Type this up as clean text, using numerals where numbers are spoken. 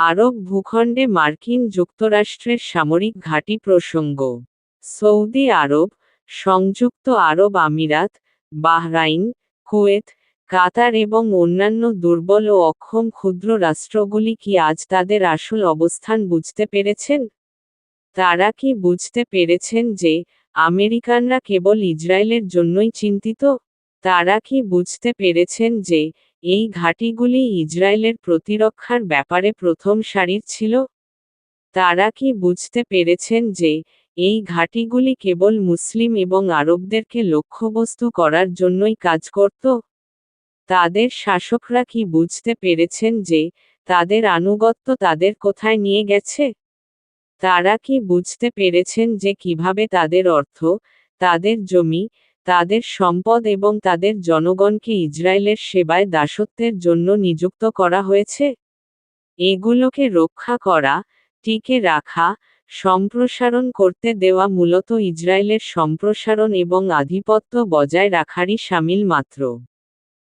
আরব ভূখণ্ডে মার্কিন যুক্তরাষ্ট্রের সামরিক ঘাঁটি প্রসঙ্গ। সৌদি আরব, সংযুক্ত আরব আমিরাত, বাহরাইন, কুয়েত, কাতার এবং অন্যান্য দুর্বল ও অক্ষম ক্ষুদ্র রাষ্ট্রগুলি কি আজ তাদের আসল অবস্থান বুঝতে পেরেছেন? তারা কি বুঝতে পেরেছেন যে আমেরিকানরা কেবল ইসরায়েলের জন্যই চিন্তিত? তারা কি বুঝতে পেরেছেন যে এই ঘাঁটিগুলি ইসরায়েলের প্রতিরক্ষার ব্যাপারে প্রথম সারির ছিল? তারা কি বুঝতে পেরেছেন যে এই ঘাঁটিগুলি কেবল মুসলিম এবং আরবদেরকে লক্ষ্যবস্তু করার জন্যই কাজ করত? তাদের শাসকরা কি বুঝতে পেরেছেন যে তাদের আনুগত্য তাদের কোথায় নিয়ে গেছে? তারা কি বুঝতে পেরেছেন যে কিভাবে তাদের অর্থ, তাদের জমি, তাদের সম্পদ এবং তাদের জনগণকে ইসরায়েলের সেবায় দাসত্বের জন্য নিযুক্ত করা হয়েছে? এগুলোকে রক্ষা করা, টিকে রাখা, সম্প্রসারণ করতে দেওয়া মূলত ইসরায়েলের সম্প্রসারণ এবং আধিপত্য বজায় রাখারই শামিল মাত্র।